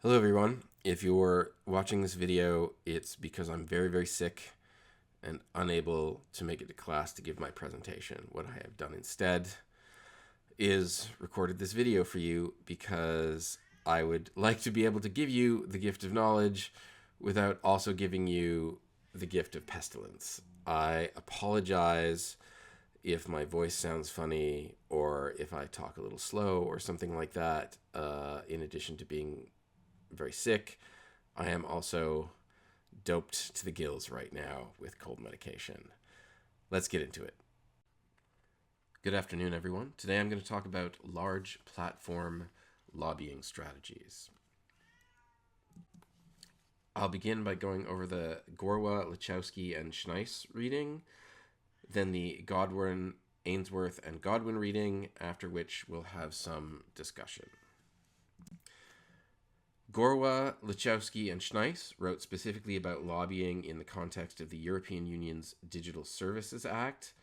Hello everyone. If you're watching this video, it's because I'm very, very sick and unable to make it to class to give my presentation. What I have done instead is recorded this video for you because I would like to be able to give you the gift of knowledge without also giving you the gift of pestilence. I apologize if my voice sounds funny or if I talk a little slow or something like that, in addition to being very sick. I am also doped to the gills right now with cold medication. Let's get into it. Good afternoon, everyone. Today I'm going to talk about large platform lobbying strategies. I'll begin by going over the Gorwa, Lachowski, and Schneiss reading, then the Godwin, Ainsworth, and Godwin reading, after which we'll have some discussion. Gorwa, Lachowski, and Schneiss wrote specifically about lobbying in the context of the European Union's Digital Services Act.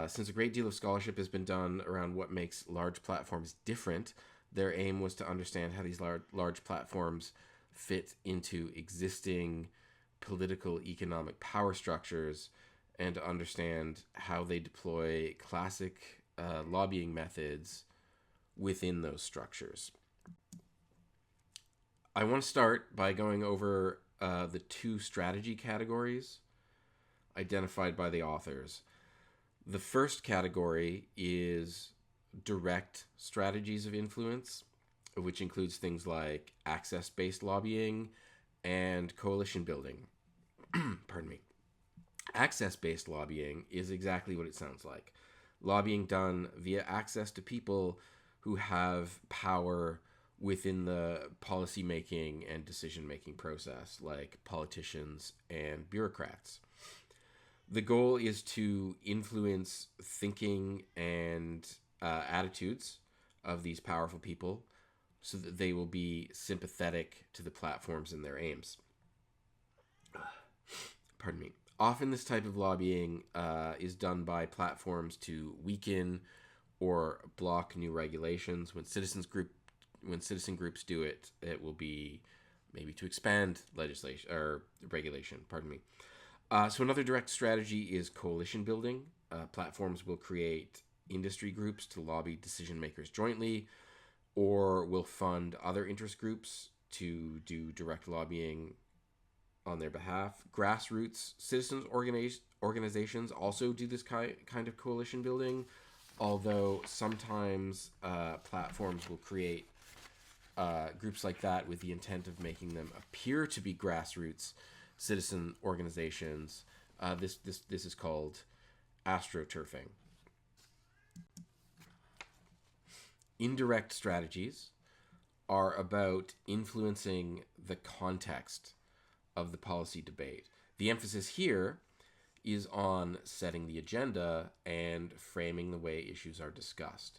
Since a great deal of scholarship has been done around what makes large platforms different, their aim was to understand how these large platforms fit into existing political economic power structures and to understand how they deploy classic lobbying methods within those structures. I want to start by going over the two strategy categories identified by the authors. The first category is direct strategies of influence, which includes things like access-based lobbying and coalition building. Pardon me. Access-based lobbying is exactly what it sounds like. Lobbying done via access to people who have power within the policy-making and decision-making process, like politicians and bureaucrats. The goal is to influence thinking and attitudes of these powerful people so that they will be sympathetic to the platforms and their aims. Pardon me. Often this type of lobbying is done by platforms to weaken or block new regulations. When citizen groups do it, it will be maybe to expand legislation or regulation. Pardon me. So another direct strategy is coalition building. Platforms will create industry groups to lobby decision makers jointly, or will fund other interest groups to do direct lobbying on their behalf. Grassroots citizens organizations also do this kind of coalition building, although sometimes platforms will create groups like that with the intent of making them appear to be grassroots citizen organizations. This is called astroturfing. Indirect strategies are about influencing the context of the policy debate. The emphasis here is on setting the agenda and framing the way issues are discussed.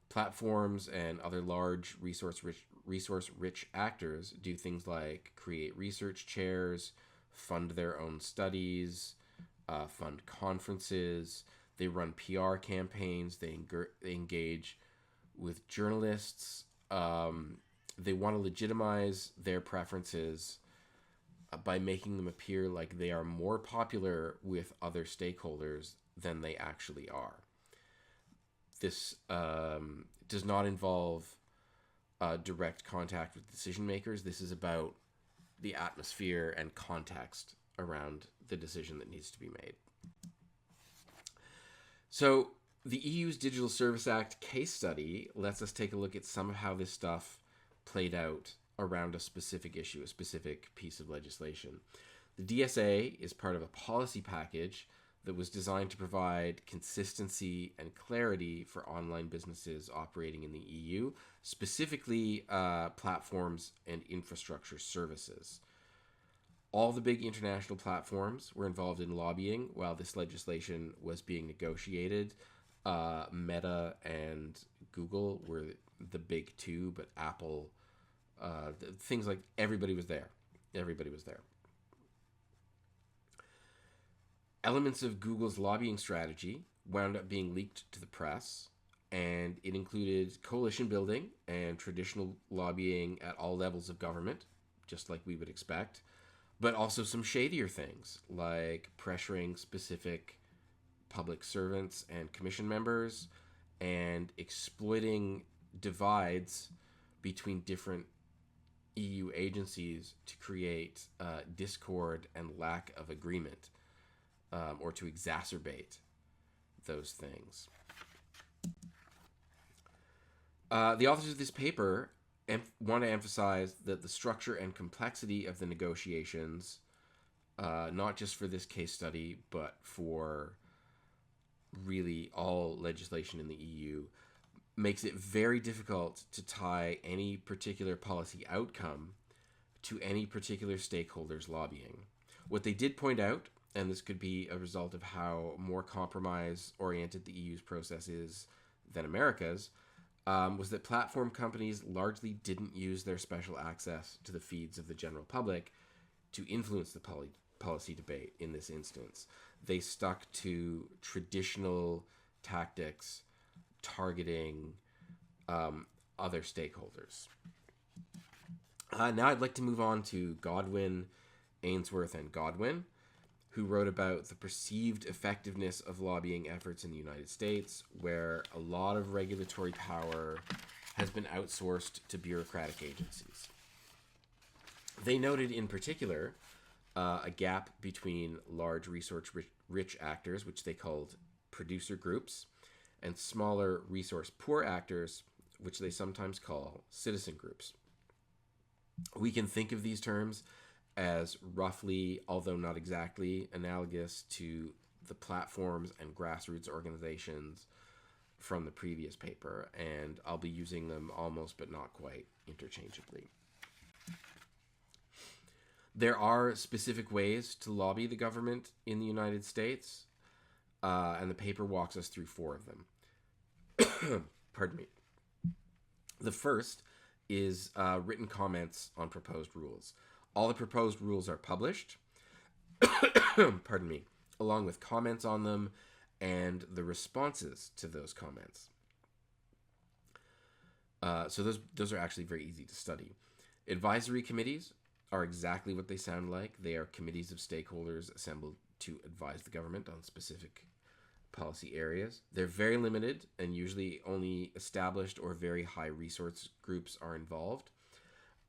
Platforms and other large resource-rich actors do things like create research chairs, fund their own studies, fund conferences, they run PR campaigns, they engage with journalists, they want to legitimize their preferences by making them appear like they are more popular with other stakeholders than they actually are. This does not involve direct contact with decision makers. This is about the atmosphere and context around the decision that needs to be made. So the EU's Digital Service Act case study lets us take a look at some of how this stuff played out around a specific issue, a specific piece of legislation. The DSA is part of a policy package that was designed to provide consistency and clarity for online businesses operating in the EU, specifically platforms and infrastructure services. All the big international platforms were involved in lobbying while this legislation was being negotiated. Meta and Google were the big two, but Apple, things like everybody was there. Everybody was there. Elements of Google's lobbying strategy wound up being leaked to the press. and it included coalition building and traditional lobbying at all levels of government, just like we would expect, but also some shadier things like pressuring specific public servants and commission members and exploiting divides between different EU agencies to create discord and lack of agreement, or to exacerbate those things. The authors of this paper want to emphasize that the structure and complexity of the negotiations, not just for this case study, but for really all legislation in the EU, makes it very difficult to tie any particular policy outcome to any particular stakeholder's lobbying. What they did point out, and this could be a result of how more compromise-oriented the EU's process is than America's, was that platform companies largely didn't use their special access to the feeds of the general public to influence the policy debate in this instance. They stuck to traditional tactics targeting other stakeholders. Now I'd like to move on to Godwin, Ainsworth, and Godwin, who wrote about the perceived effectiveness of lobbying efforts in the United States, where a lot of regulatory power has been outsourced to bureaucratic agencies. They noted in particular a gap between large resource-rich actors, which they called producer groups, and smaller resource-poor actors, which they sometimes call citizen groups. We can think of these terms as roughly, although not exactly, analogous to the platforms and grassroots organizations from the previous paper, and I'll be using them almost but not quite interchangeably. There are specific ways to lobby the government in the United States, and the paper walks us through 4 of them. Pardon me. The first is written comments on proposed rules. All the proposed rules are published, pardon me, along with comments on them and the responses to those comments. So those are actually very easy to study. Advisory committees are exactly what they sound like. They are committees of stakeholders assembled to advise the government on specific policy areas. They're very limited, and usually only established or very high resource groups are involved.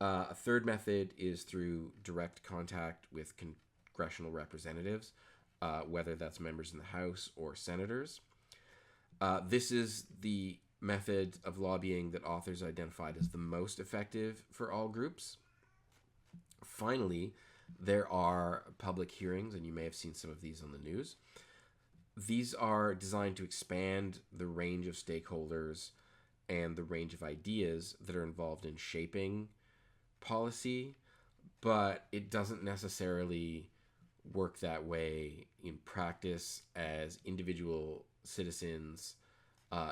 A third method is through direct contact with congressional representatives, whether that's members in the House or senators. This is the method of lobbying that authors identified as the most effective for all groups. Finally, there are public hearings, and you may have seen some of these on the news. These are designed to expand the range of stakeholders and the range of ideas that are involved in shaping policy, but it doesn't necessarily work that way in practice, as individual citizens,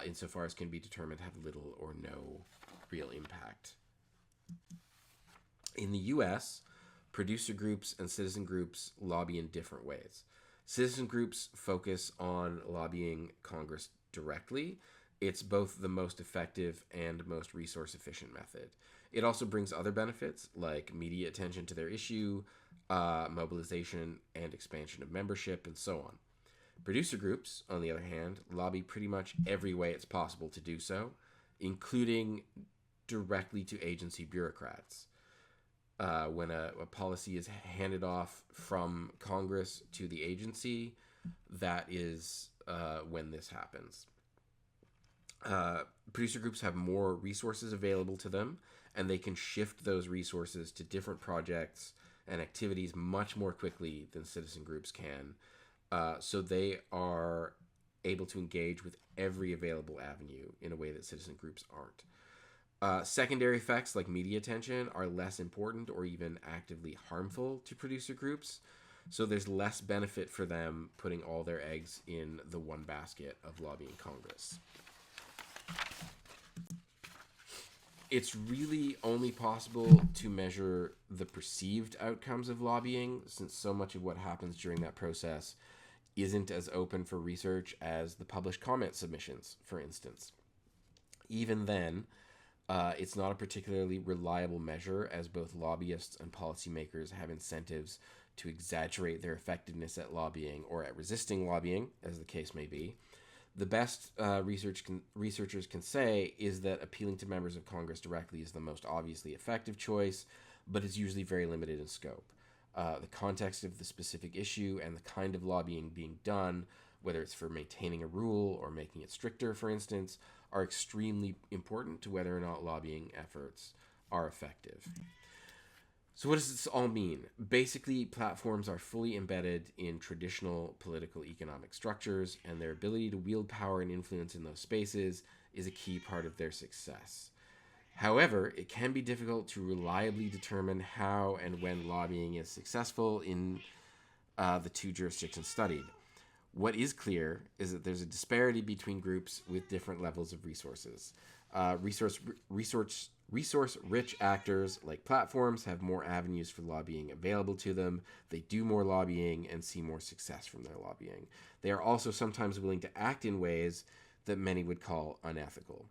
insofar as can be determined, have little or no real impact. In the US, producer groups and citizen groups lobby in different ways. Citizen groups focus on lobbying Congress directly. It's both the most effective and most resource-efficient method. It also brings other benefits, like media attention to their issue, mobilization and expansion of membership, and so on. Producer groups, on the other hand, lobby pretty much every way it's possible to do so, including directly to agency bureaucrats. When a policy is handed off from Congress to the agency, that is when this happens. Producer groups have more resources available to them, and they can shift those resources to different projects and activities much more quickly than citizen groups can. So they are able to engage with every available avenue in a way that citizen groups aren't. Secondary effects like media attention are less important or even actively harmful to producer groups, so there's less benefit for them putting all their eggs in the one basket of lobbying Congress. It's really only possible to measure the perceived outcomes of lobbying, since so much of what happens during that process isn't as open for research as the published comment submissions, for instance. even then, it's not a particularly reliable measure, as both lobbyists and policymakers have incentives to exaggerate their effectiveness at lobbying or at resisting lobbying, as the case may be. The best researchers can say is that appealing to members of Congress directly is the most obviously effective choice, but is usually very limited in scope. The context of the specific issue and the kind of lobbying being done, whether it's for maintaining a rule or making it stricter, for instance, are extremely important to whether or not lobbying efforts are effective. So what does this all mean? Basically, platforms are fully embedded in traditional political economic structures, and their ability to wield power and influence in those spaces is a key part of their success. However, it can be difficult to reliably determine how and when lobbying is successful in the two jurisdictions studied. What is clear is that there's a disparity between groups with different levels of resources. Resource-rich actors like platforms have more avenues for lobbying available to them. They do more lobbying and see more success from their lobbying. They are also sometimes willing to act in ways that many would call unethical.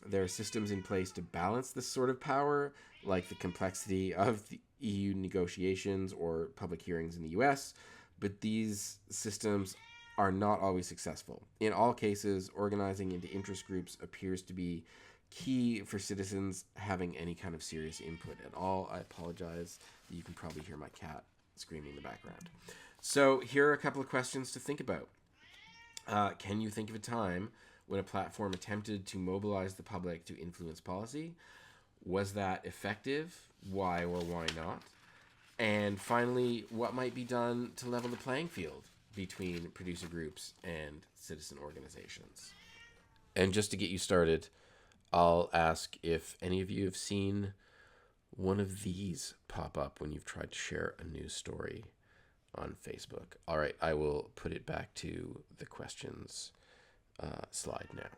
There are systems in place to balance this sort of power, like the complexity of the EU negotiations or public hearings in the US, but these systems are not always successful. In all cases, organizing into interest groups appears to be key for citizens having any kind of serious input at all. I apologize. You can probably hear my cat screaming in the background. So here are a couple of questions to think about. Can you think of a time when a platform attempted to mobilize the public to influence policy? Was that effective? Why or why not? And finally, what might be done to level the playing field between producer groups and citizen organizations? And just to get you started, I'll ask if any of you have seen one of these pop up when you've tried to share a news story on Facebook. All right, I will put it back to the questions slide now.